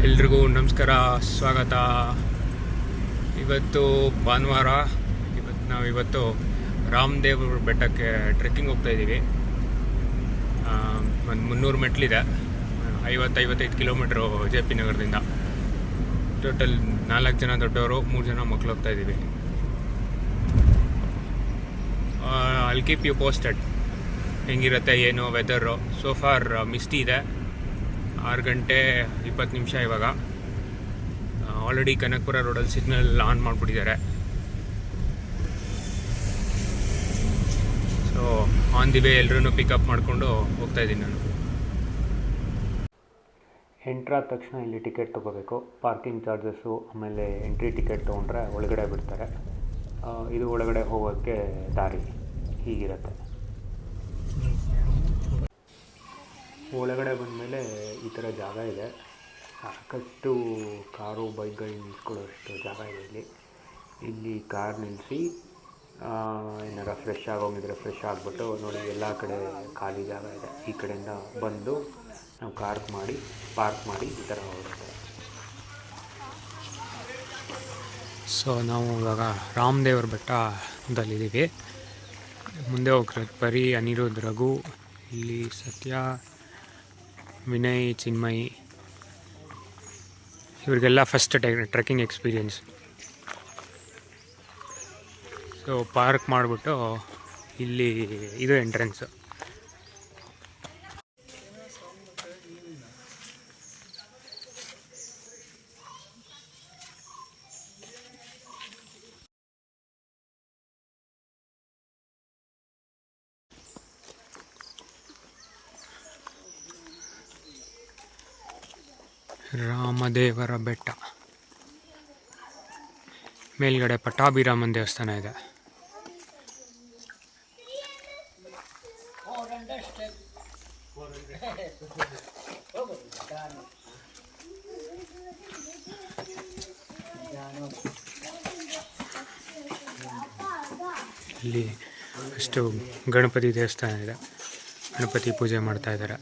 ಎಲ್ರಿಗೂ ನಮಸ್ಕಾರ, ಸ್ವಾಗತ. ಇವತ್ತು ಭಾನುವಾರ. ನಾವಿವತ್ತು ರಾಮದೇವ್ರ ಬೆಟ್ಟಕ್ಕೆ ಟ್ರೆಕ್ಕಿಂಗ್ ಹೋಗ್ತಾಯಿದ್ದೀವಿ. ಒಂದು 300 ಮೆಟ್ಲಿದೆ, 50-55 ಕಿಲೋಮೀಟ್ರು ಜೆ ಪಿ ನಗರದಿಂದ. ಟೋಟಲ್ 4 ಜನ ದೊಡ್ಡವರು, 3 ಜನ ಮಕ್ಕಳು ಹೋಗ್ತಾಯಿದ್ದೀವಿ. I'll keep you posted. ಹೆಂಗಿರುತ್ತೆ ಏನು ವೆದರು. ಸೋ ಫಾರ್ ಮಿಸ್ಟಿ ಇದೆ. 6 ಗಂಟೆ 20 ನಿಮಿಷ ಇವಾಗ. ಆಲ್ರೆಡಿ ಕನಕಪುರ ರೋಡಲ್ಲಿ ಸಿಗ್ನಲ್ ಆನ್ ಮಾಡಿಬಿಟ್ಟಿದ್ದಾರೆ. ಸೊ ಆನ್ ದಿ ವೇ ಎಲ್ಲರೂ ಪಿಕಪ್ ಮಾಡಿಕೊಂಡು ಹೋಗ್ತಾಯಿದ್ದೀನಿ ನಾನು. ಎಂಟ್ರಾದ ತಕ್ಷಣ ಇಲ್ಲಿ ಟಿಕೆಟ್ ತೊಗೋಬೇಕು. ಪಾರ್ಕಿಂಗ್ ಚಾರ್ಜಸ್ಸು, ಆಮೇಲೆ ಎಂಟ್ರಿ ಟಿಕೆಟ್ ತೊಗೊಂಡ್ರೆ ಒಳಗಡೆ ಬಿಡ್ತಾರೆ. ಇದು ಒಳಗಡೆ ಹೋಗೋಕ್ಕೆ ದಾರಿ ಹೀಗಿರುತ್ತೆ. ಒಳಗಡೆ ಬಂದಮೇಲೆ ಈ ಥರ ಜಾಗ ಇದೆ. ಸಾಕಷ್ಟು ಕಾರು ಬೈಕ್ಗಳು ನಿಲ್ಲಿಸ್ಕೊಳ್ಳೋಷ್ಟು ಜಾಗ ಇದೆ ಇಲ್ಲಿ ಕಾರ್ ನಿಲ್ಲಿಸಿ ಏನಾರ ಫ್ರೆಶ್ ಆಗೋಗಿದ್ರೆ ಫ್ರೆಶ್ ಆಗಿಬಿಟ್ಟು ನೋಡಿ, ಎಲ್ಲ ಕಡೆ ಖಾಲಿ ಜಾಗ ಇದೆ. ಈ ಕಡೆಯಿಂದ ಬಂದು ನಾವು ಪಾರ್ಕ್ ಮಾಡಿ ಈ ಥರ ಹೋಗುತ್ತೆ. ಸೊ ನಾವು ಇವಾಗ ರಾಮದೇವ್ರ ಬೆಟ್ಟದಲ್ಲಿದ್ದೀವಿ. ಮುಂದೆ ಹೋಗ್ರೆ ಪರಿ, ಅನಿರುದ್ಧ್, ರಘು, ಇಲ್ಲಿ ಸತ್ಯ, ವಿನಯ್, ಚಿನ್ಮಯಿ, ಇವರಿಗೆಲ್ಲ first trekking experience. So park ಮಾಡಿಬಿಟ್ಟು ಇಲ್ಲಿ ಇದು ಎಂಟ್ರೆನ್ಸು. ರಾಮದೇವರ ಬೆಟ್ಟ ಮೇಲ್ಗಡೆ ಪಟ್ಟಾಭಿರಾಮನ ದೇವಸ್ಥಾನ ಇದೆ. ಇಲ್ಲಿ ಅಷ್ಟು ಗಣಪತಿ ದೇವಸ್ಥಾನ ಇದೆ. ಗಣಪತಿ ಪೂಜೆ ಮಾಡ್ತಾ ಇದ್ದಾರೆ.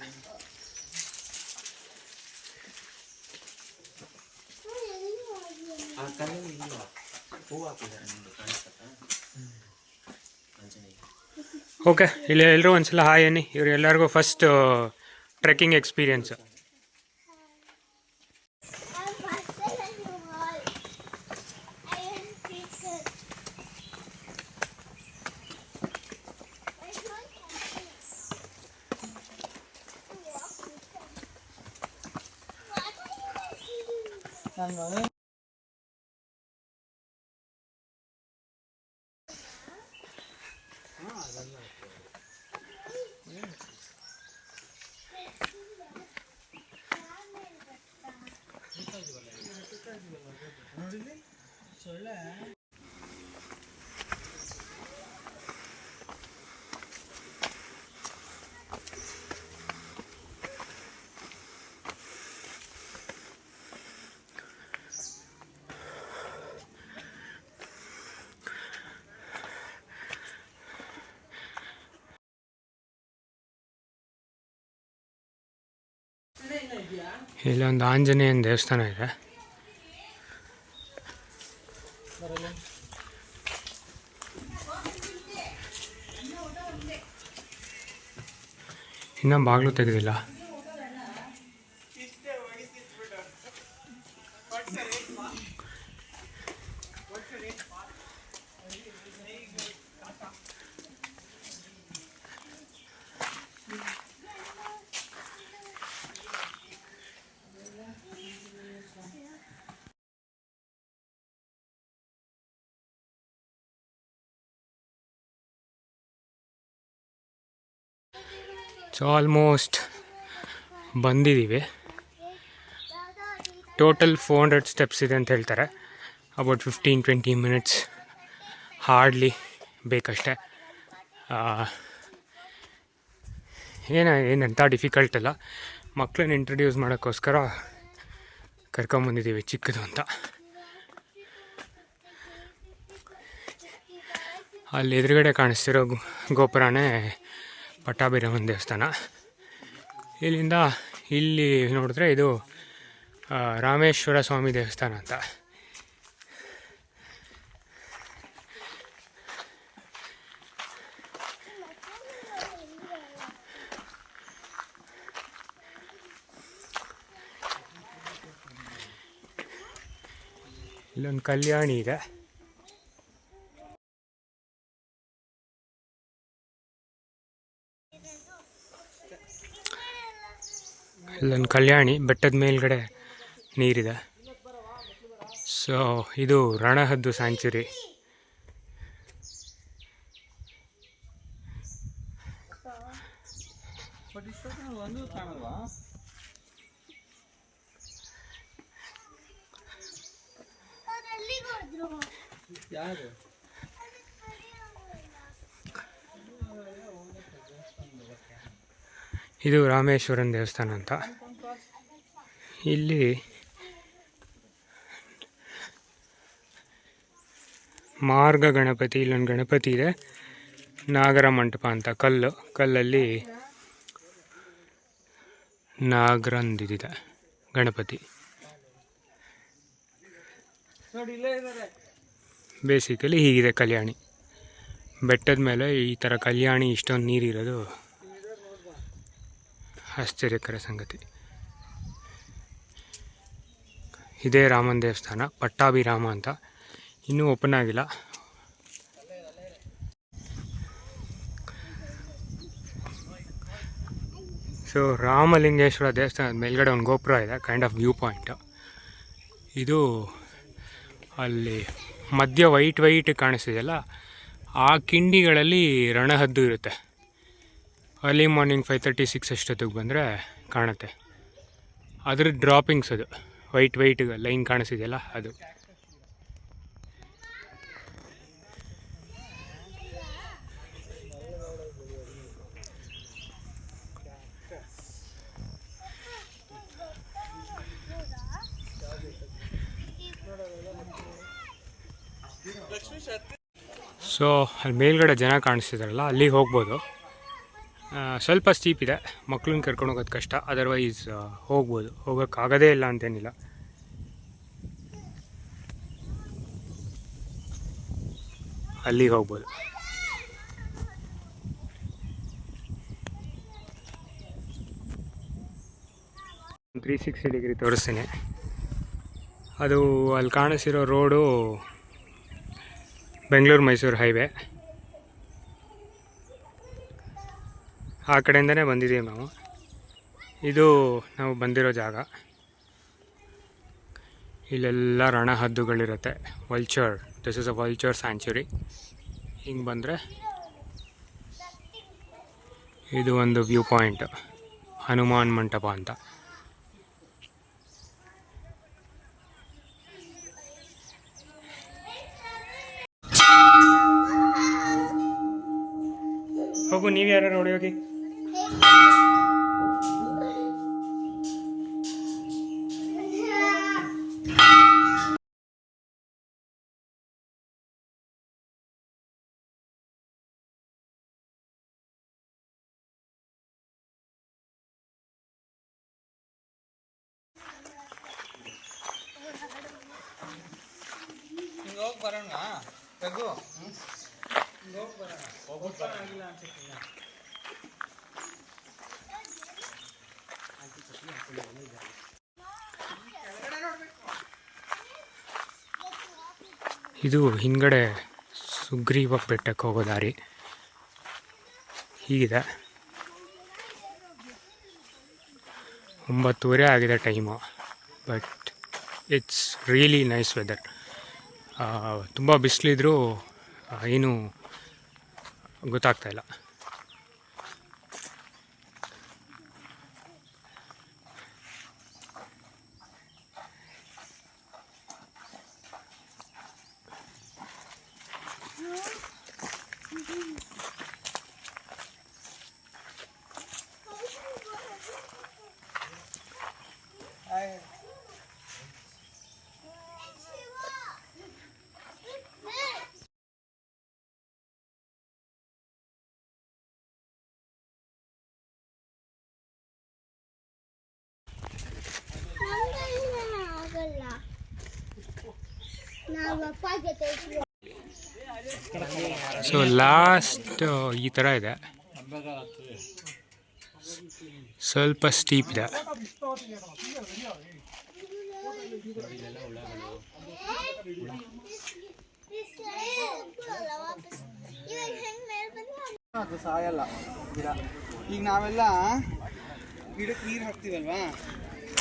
ಓಕೆ, ಇಲ್ಲಿ ಎಲ್ಲರೂ ಒಂದ್ಸಲ ಹಾಯ್ ಅನ್ನಿ. ಇವ್ರು ಎಲ್ಲರಿಗೂ ಫಸ್ಟ್ ಟ್ರೆಕ್ಕಿಂಗ್ ಎಕ್ಸ್ಪೀರಿಯನ್ಸ್. ಇಲ್ಲೊಂದು ಆಂಜನೇಯನ ದೇವಸ್ಥಾನ ಇದೆ. ಇನ್ನೂ ಬಾಗಿಲು ತೆಗೆದಿಲ್ಲ. ಸೊ ಆಲ್ಮೋಸ್ಟ್ ಬಂದಿದ್ದೀವಿ. ಟೋಟಲ್ 400 ಸ್ಟೆಪ್ಸ್ ಇದೆ ಅಂತ ಹೇಳ್ತಾರೆ. ಅಬೌಟ್ 15-20 ಮಿನಿಟ್ಸ್ ಹಾರ್ಡ್ಲಿ ಬೇಕಷ್ಟೆ. ಏನಂತ ಡಿಫಿಕಲ್ಟ್ ಅಲ್ಲ. ಮಕ್ಕಳನ್ನ ಇಂಟ್ರಡ್ಯೂಸ್ ಮಾಡೋಕ್ಕೋಸ್ಕರ ಕರ್ಕೊಂಬಂದಿದ್ದೀವಿ, ಚಿಕ್ಕದು ಅಂತ. ಅಲ್ಲಿ ಎದುರುಗಡೆ ಕಾಣಿಸ್ತಿರೋ ಗೋಪುರನೇ ಪಟ್ಟಾಭಿರಾಮನ ದೇವಸ್ಥಾನ. ಇಲ್ಲಿಂದ ಇಲ್ಲಿ ನೋಡಿದ್ರೆ ಇದು ರಾಮೇಶ್ವರ ಸ್ವಾಮಿ ದೇವಸ್ಥಾನ ಅಂತ. ಇಲ್ಲೊಂದು ಕಲ್ಯಾಣಿ ಇದೆ. ಇಲ್ಲೊಂದು ಕಲ್ಯಾಣಿ, ಬೆಟ್ಟದ ಮೇಲ್ಗಡೆ ನೀರಿದೆ. ಸೊ ಇದು ರಣಹದ್ದು ಸ್ಯಾಂಚುರಿ. ಇದು ರಾಮೇಶ್ವರನ್ ದೇವಸ್ಥಾನ ಅಂತ. ಇಲ್ಲಿ ಮಾರ್ಗ ಗಣಪತಿ, ಇಲ್ಲೊಂದು ಗಣಪತಿ ಇದೆ. ನಾಗರ ಮಂಟಪ ಅಂತ ಕಲ್ಲಲ್ಲಿ ನಾಗರಂದಿದೆ ಗಣಪತಿ. ಬೇಸಿಕಲಿ ಹೀಗಿದೆ ಕಲ್ಯಾಣಿ. ಬೆಟ್ಟದ ಮೇಲೆ ಈ ಥರ ಕಲ್ಯಾಣಿ ಇಷ್ಟೊಂದು ನೀರಿರೋದು ಆಶ್ಚರ್ಯಕರ ಸಂಗತಿ. ಇದೇ ರಾಮನ ದೇವಸ್ಥಾನ, ಪಟ್ಟಾಭಿರಾಮ ಅಂತ. ಇನ್ನೂ ಓಪನ್ ಆಗಿಲ್ಲ. ಸೊ ರಾಮಲಿಂಗೇಶ್ವರ ದೇವಸ್ಥಾನದ ಮೇಲ್ಗಡೆ ಒಂದು ಗೋಪುರ ಇದೆ, ಕೈಂಡ್ ಆಫ್ ವ್ಯೂ ಪಾಯಿಂಟ್. ಇದು ಅಲ್ಲಿ ಮಧ್ಯ ವೈಟ್ ಕಾಣಿಸ್ತಿದೆಯಲ್ಲ, ಆ ಕಿಂಡಿಗಳಲ್ಲಿ ರಣಹದ್ದು ಇರುತ್ತೆ. ಅರ್ಲಿ ಮಾರ್ನಿಂಗ್ 5:30-6 ಅಷ್ಟೊತ್ತಿಗೆ ಬಂದರೆ ಕಾಣುತ್ತೆ. ಅದ್ರ ಡ್ರಾಪಿಂಗ್ಸ್ ಅದು ವೈಟ್ ಲೈನ್ ಕಾಣಿಸ್ತಿದೆಯಲ್ಲ ಅದು. ಸೊ ಅಲ್ಲಿ ಮೇಲ್ಗಡೆ ಜನ ಕಾಣಿಸ್ತಿದಾರಲ್ಲ, ಅಲ್ಲಿಗೆ ಹೋಗ್ಬೋದು. ಸ್ವಲ್ಪ ಸ್ಟೀಪ್ ಇದೆ, ಮಕ್ಳನ್ನ ಕರ್ಕೊಂಡು ಹೋಗೋದು ಕಷ್ಟ. ಅದರ್ವೈಸ್ ಹೋಗ್ಬೋದು, ಹೋಗೋಕ್ಕಾಗೋದೇ ಇಲ್ಲ ಅಂತೇನಿಲ್ಲ. ಅಲ್ಲಿಗೆ ಹೋಗ್ಬೋದು. 360 ಡಿಗ್ರಿ ತೋರಿಸ್ತೀನಿ. ಅದು ಅಲ್ಲಿ ಕಾಣಿಸಿರೋ ರೋಡು ಬೆಂಗಳೂರು ಮೈಸೂರು ಹೈವೇ. ಆ ಕಡೆಯಿಂದನೇ ಬಂದಿದ್ದೀವಿ ನಾವು. ಇದು ನಾವು ಬಂದಿರೋ ಜಾಗ. ಇಲ್ಲೆಲ್ಲ ರಣಹದ್ದುಗಳಿರುತ್ತೆ. Vulture, this is a vulture sanctuary. ಹಿಂಗೆ ಬಂದರೆ ಇದು ಒಂದು ವ್ಯೂ ಪಾಯಿಂಟ್, ಹನುಮಾನ್ ಮಂಟಪ ಅಂತ. ಹೋಗು, ನೀವು ಯಾರು ನೋಡಿ ಹೋಗಿ. ಹೋಗಿ ಬರೋಣ ತಗೋ. ಹೋಗಿ ಬರೋಣ, ಹೋಗಿಲ್ಲ ಅನ್ಸುತ್ತೆ. ಇದು ಹಿಂದ್ಗಡೆ ಸುಗ್ರೀವ ಬೆಟ್ಟಕ್ಕೆ ಹೋಗೋ ದಾರಿ. ಹೀಗಿದೆ. 9:30 ಆಗಿದೆ time. But it's really nice weather. ತುಂಬ ಬಿಸಿಲಿದ್ರೂ ಏನೂ ಗೊತ್ತಾಗ್ತಾಯಿಲ್ಲ. ಸೊ ಲಾಸ್ಟ್ ಈ ಥರ ಇದೆ, ಸ್ವಲ್ಪ ಸ್ಟೀಪ್ ಇದೆ. ಅದು ಸಾಯಲ್ಲ ಗಿಡ. ಈಗ ನಾವೆಲ್ಲ ಗಿಡಕ್ಕೆ ನೀರು ಹಾಕ್ತೀವಲ್ವಾ,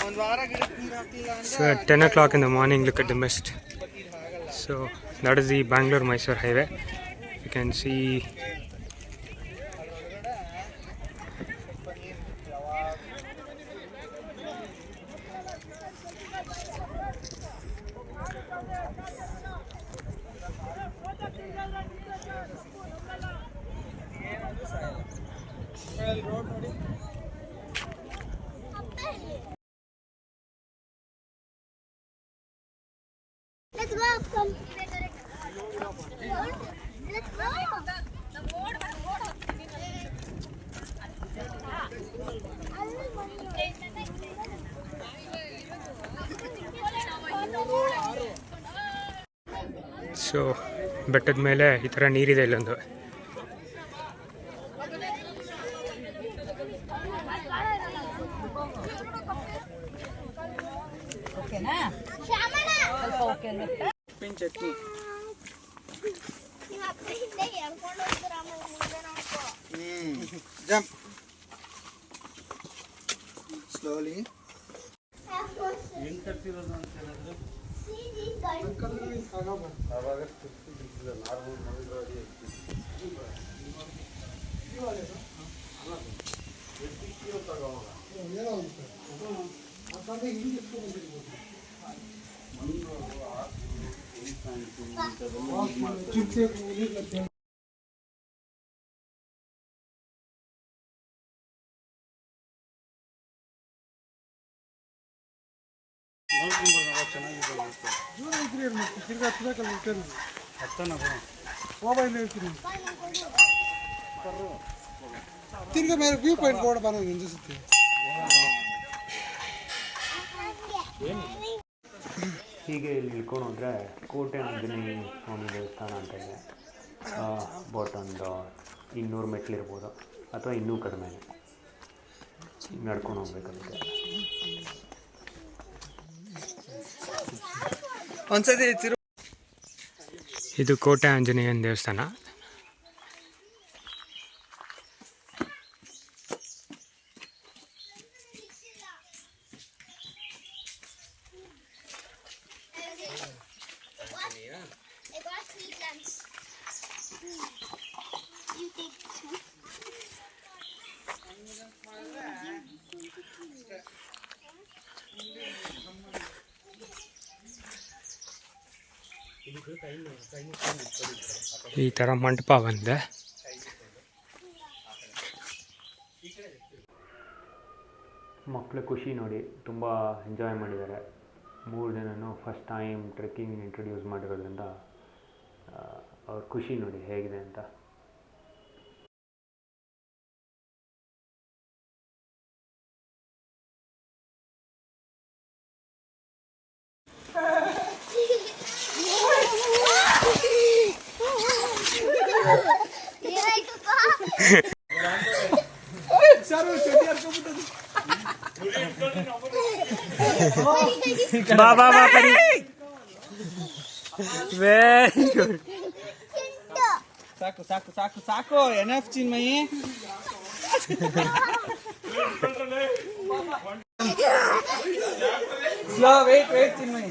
ಒಂದು ವಾರ ಗಿಡಕ್ಕೆ ನೀರು ಹಾಕ್ಲಿಲ್ಲ So at 10 o'clock in the morning, look at the mist. So that is the Bangalore-Mysore highway. You can see road ನೋಡಿ. Let's go. Let's go. So ಬೆಟ್ಟದ ಮೇಲೆ ಈ ಥರ ನೀರಿದೆ ಇಲ್ಲೊಂದು. ಉಪ್ಪಿನ ಚಟ್ನಿ. Jump slowly. ತಿರ್ಗಾ ಮೇಲೆ ವ್ಯೂ ಪಾಯಿಂಟ್ ಬೋರ್ಡ್ ಬರೋದು ನಿಂದಿಸುತ್ತೆ. ಹೀಗೆ ಇಲ್ಲಿ ಇಳ್ಕೊಂಡು ಹೋದರೆ ಕೋಟೆ ಆಂಜನೇಯ ಸ್ವಾಮಿ ದೇವಸ್ಥಾನ ಅಂತ ಇದೆ. ಬೋಟ್ ಒಂದು 200 ಮೆಟ್ಲಿರ್ಬೋದು ಅಥವಾ ಇನ್ನೂ ಕಡಿಮೆ ನಡ್ಕೊಂಡು ಹೋಗ್ಬೇಕಾಗುತ್ತೆ. ಒಂದ್ಸತಿ ಇದು ಕೋಟೆ ಆಂಜನೇಯನ ದೇವಸ್ಥಾನ. I got 3 plants. You take this one. ಈ ಥರ ಮಂಟಪ ಬಂದಿದೆ. ಮಕ್ಕಳ ಖುಷಿ ನೋಡಿ, ತುಂಬ ಎಂಜಾಯ್ ಮಾಡಿದ್ದಾರೆ. 3 ಜನನೂ ಫಸ್ಟ್ ಟೈಮ್ ಟ್ರೆಕ್ಕಿಂಗ್ ಇಂಟ್ರೊಡ್ಯೂಸ್ ಮಾಡಿರೋದ್ರಿಂದ ಅವ್ರ ಖುಷಿ ನೋಡಿ ಹೇಗಿದೆ ಅಂತ. ಬಾ ಬಾ ಬಾ ಪರಿ. Very good. ಸಾಕು ಸಾಕು ಸಾಕು ಸಾಕು. ಎನಫ್ ಚಿನ್ಮಯಿ. ಸ್ಲೋ ವೇಟ್ ವೇಟ್ ಚಿನ್ಮಯಿ.